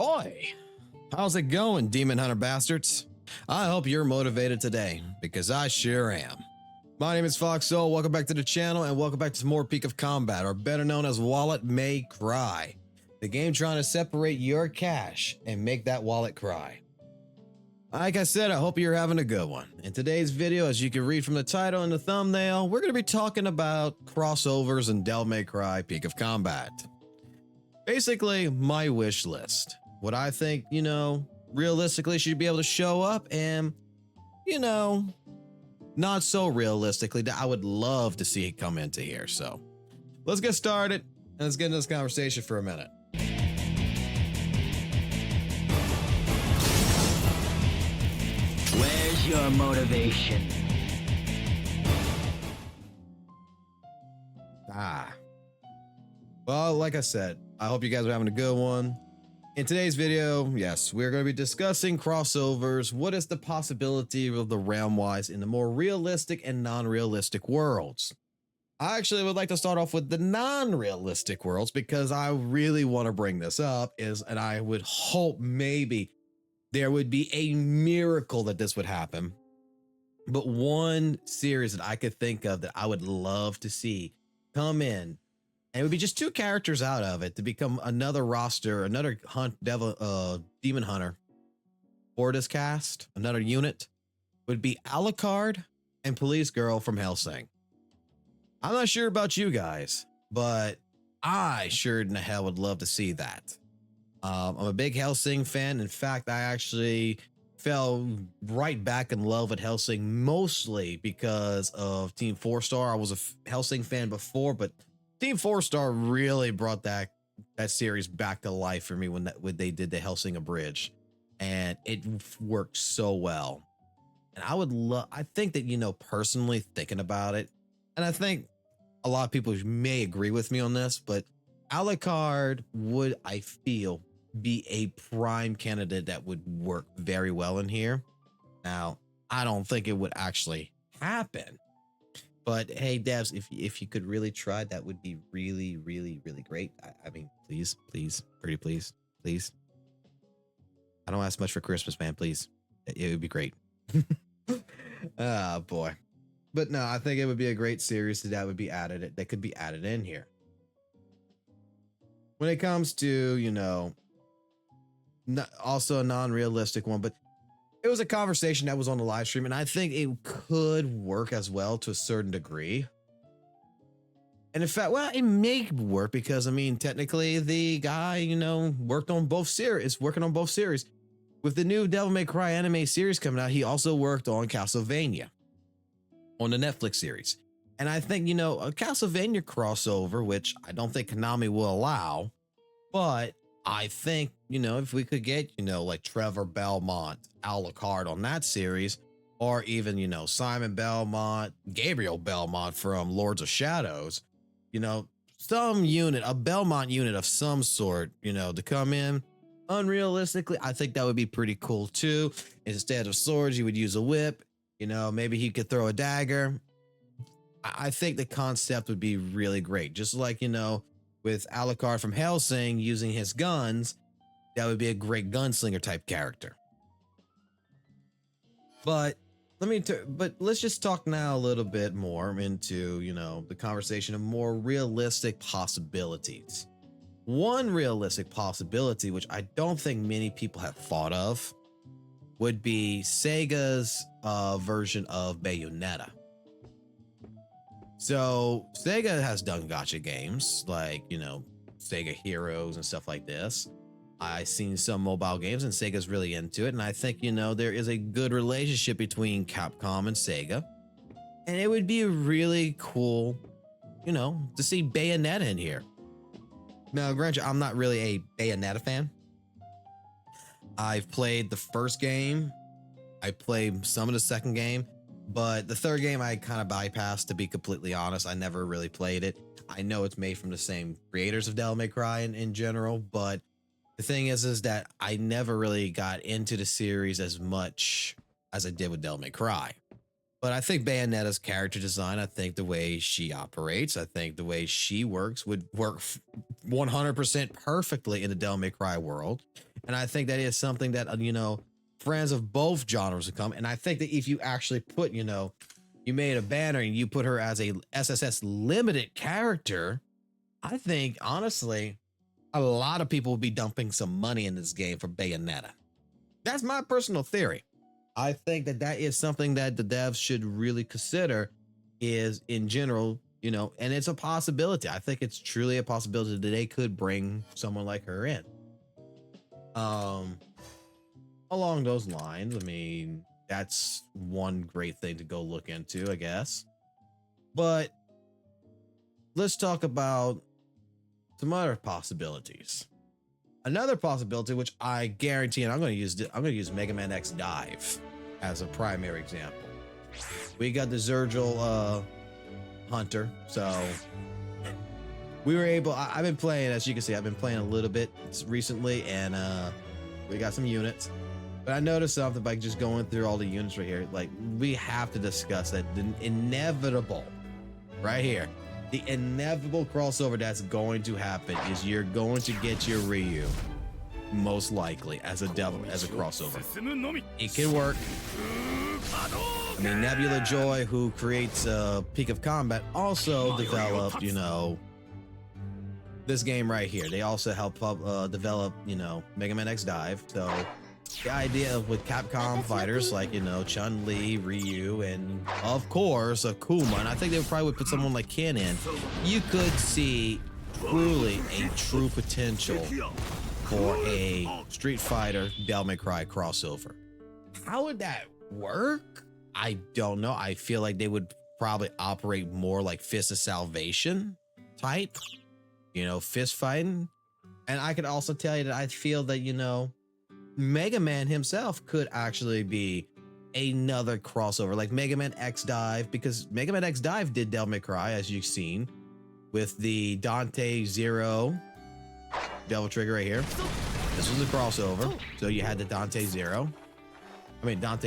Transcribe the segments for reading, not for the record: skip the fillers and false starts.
Oi! How's it going, Demon Hunter bastards? I hope you're motivated today, because I sure am. My name is Foxo, welcome back to the channel, and welcome back to some more Peak of Combat, or better known as Wallet May Cry. The game trying to separate your cash and make that wallet cry. Like I said, I hope you're having a good one. In today's video, as you can read from the title and the thumbnail, we're going to be talking about crossovers in Devil May Cry Peak of Combat. Basically, my wish list. What I think, realistically should be able to show up and, not so realistically that I would love to see it come into here. So let's get started and let's get into this conversation for a minute. Where's your motivation? Well, like I said, I hope you guys are having a good one. In today's video, yes, we're going to be discussing crossovers. What is the possibility of the realm-wise in the more realistic and non-realistic worlds? I actually would like to start off with the non-realistic worlds because I really want to bring this up and I would hope maybe there would be a miracle that this would happen. But one series that I could think of that I would love to see come in, and it would be just two characters out of it to become another roster, another Demon Hunter for this cast, another unit, would be Alucard and Police Girl from Hellsing. I'm not sure about you guys, but I sure in the hell would love to see that. I'm a big Hellsing fan. In fact, I actually fell right back in love with Hellsing mostly because of Team 4-Star. I was a Hellsing fan before, but Team 4-Star really brought that series back to life for me when they did the Hellsing Abridged, and it worked so well. And I think that, personally thinking about it, and I think a lot of people may agree with me on this, but Alucard would, I feel, be a prime candidate that would work very well in here. Now, I don't think it would actually happen. But hey, devs, if you could really try, that would be really, really, really great. I mean, please, pretty please. I don't ask much for Christmas, man. Please, it would be great. Oh boy, but no, I think it would be a great series that would be added. That could be added in here. When it comes to also a non-realistic one, but it was a conversation that was on the live stream, and I think it could work as well to a certain degree. And in fact, well, it may work because, I mean, technically the guy, worked on both series, working on both series. With the new Devil May Cry anime series coming out, he also worked on Castlevania on the Netflix series. And I think, a Castlevania crossover, which I don't think Konami will allow, but I think, if we could get, like Trevor Belmont, Alucard on that series, or even, Simon Belmont, Gabriel Belmont from Lords of Shadows, some unit, a Belmont unit of some sort, to come in. Unrealistically, I think that would be pretty cool too. Instead of swords, you would use a whip, maybe he could throw a dagger. I think the concept would be really great. Just like, with Alucard from Hellsing using his guns, that would be a great gunslinger type character. But let's just talk now a little bit more into, the conversation of more realistic possibilities. One realistic possibility, which I don't think many people have thought of, would be Sega's version of Bayonetta. So Sega has done gacha games like, Sega Heroes and stuff like this. I've seen some mobile games and Sega's really into it. And I think, there is a good relationship between Capcom and Sega. And it would be really cool, to see Bayonetta in here. Now, granted, I'm not really a Bayonetta fan. I've played the first game. I played some of the second game. But the third game I kind of bypassed, to be completely honest. I never really played it. I know it's made from the same creators of Devil May Cry in general, but the thing is that I never really got into the series as much as I did with Devil May Cry. But I think Bayonetta's character design, I think the way she operates, I think the way she works would work 100% perfectly in the Devil May Cry world. And I think that is something that, you know, friends of both genres would come. And I think that if you actually put, you know, you made a banner and you put her as a SSS limited character, I think, honestly, a lot of people will be dumping some money in this game for Bayonetta. That's my personal theory. I think that that is something that the devs should really consider is in general, you know, and it's a possibility. I think it's truly a possibility that they could bring someone like her in. Along those lines, I mean, that's one great thing to go look into, I guess. But let's talk about some other possibilities. Another possibility, which I guarantee, and I'm going to use Mega Man X Dive as a primary example. We got the Zergel Hunter, so we were able. I've been playing, as you can see, I've been playing a little bit recently, and we got some units. But I noticed something by just going through all the units right here. Like, we have to discuss that the inevitable, right here, the inevitable crossover that's going to happen is you're going to get your Ryu, most likely, as a crossover. It can work. I mean, Nebula Joy, who creates Peak of Combat, also developed, you know, this game right here. They also helped develop, you know, Mega Man X Dive. So the idea of with Capcom fighters like, you know, Chun-Li, Ryu, and of course Akuma, and I think they probably would put someone like Ken in, you could see truly a true potential for a Street Fighter Devil May Cry crossover. How would that work? I don't know. I feel like they would probably operate more like Fist of Salvation type, you know, fist fighting. And I could also tell you that I feel that, you know, Mega Man himself could actually be another crossover, like Mega Man X Dive, because Mega Man X Dive did Devil May Cry, as you've seen, with the Dante Zero Devil Trigger right here. This was a crossover. So you had the Dante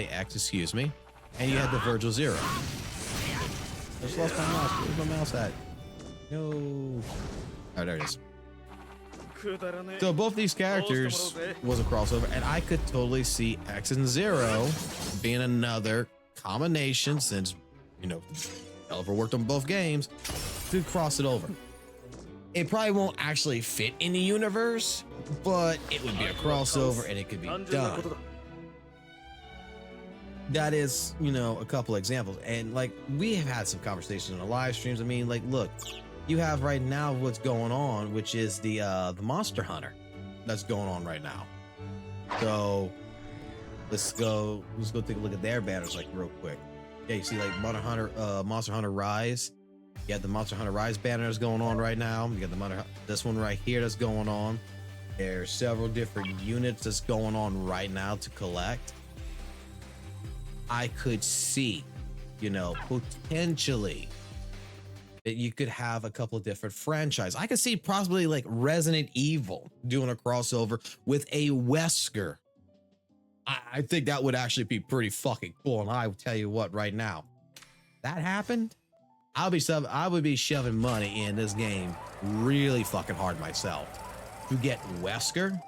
X, excuse me, and you had the Virgil Zero. I just lost my mouse. Where's my mouse at? No. Oh, there it is. So both these characters was a crossover, and I could totally see X and Zero being another combination, since, you know, developer worked on both games, to cross it over. It probably won't actually fit in the universe, but it would be a crossover and it could be done. That is, you know, a couple examples. And like, we have had some conversations in the live streams. I mean, like, look, you have right now what's going on, which is the Monster Hunter that's going on right now. So let's go take a look at their banners like real quick. Yeah, you see like Monster Hunter Rise. You got the Monster Hunter Rise banner that's going on right now. You got this one right here that's going on. There's several different units that's going on right now to collect. I could see, you know, potentially that you could have a couple of different franchises. I could see possibly like Resident Evil doing a crossover with a Wesker. I think that would actually be pretty fucking cool. And I will tell you what, right now, that happened, I would be shoving money in this game really fucking hard myself to get Wesker.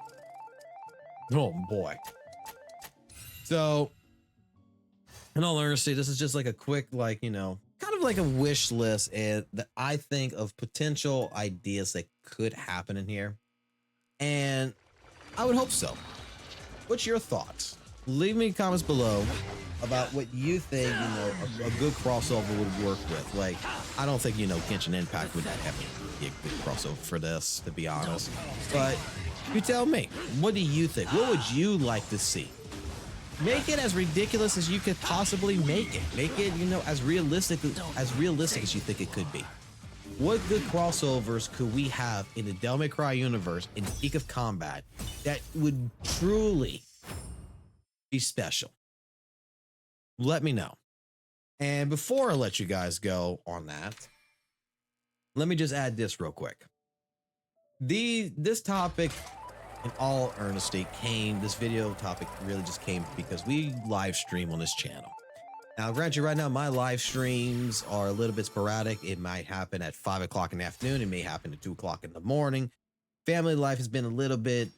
Oh boy. So in all honesty, this is just like a quick, like, you know, kind of like a wish list, and that I think of potential ideas that could happen in here. And I would hope so. What's your thoughts? Leave me comments below about what you think, you know, a good crossover would work with. Like, I don't think, you know, Genshin Impact would have be a good crossover for this, to be honest. But you tell me, what do you think? What would you like to see? Make it as ridiculous as you could possibly make it. Make it, you know, as realistic as you think it could be. What good crossovers could we have in the Devil May Cry universe in Peak of Combat that would truly be special? Let me know. And before I let you guys go on that, let me just add this real quick. This topic, in all earnesty, this video topic really just came because we live stream on this channel. Now, granted, right now my live streams are a little bit sporadic. It might happen at 5 o'clock in the afternoon. It may happen at 2 o'clock in the morning. Family life has been a little bit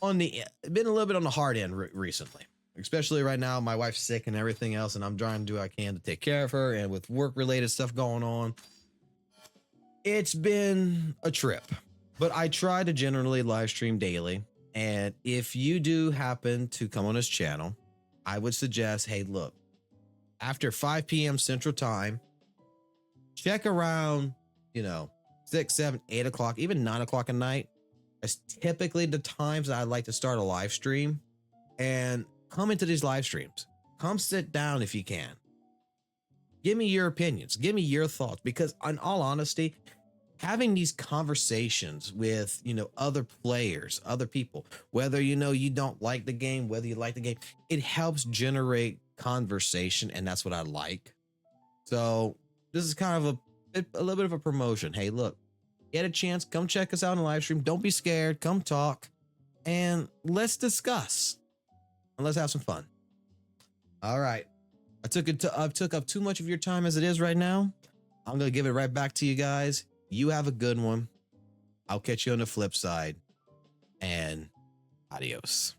on the hard end recently, especially right now. My wife's sick and everything else, and I'm trying to do what I can to take care of her. And with work related stuff going on, it's been a trip. But I try to generally live stream daily. And if you do happen to come on this channel, I would suggest, hey, look, after 5 p.m. Central Time, check around, 6, 7, 8 o'clock, even 9 o'clock at night. That's typically the times that I like to start a live stream, and come into these live streams. Come sit down if you can. Give me your opinions. Give me your thoughts, because in all honesty, having these conversations with, other players, other people, whether, you don't like the game, whether you like the game, it helps generate conversation. And that's what I like. So this is kind of a little bit of a promotion. Hey, look, get a chance, come check us out on the live stream. Don't be scared. Come talk and let's discuss and let's have some fun. All right. I took up too much of your time as it is right now. I'm going to give it right back to you guys. You have a good one. I'll catch you on the flip side, and adios.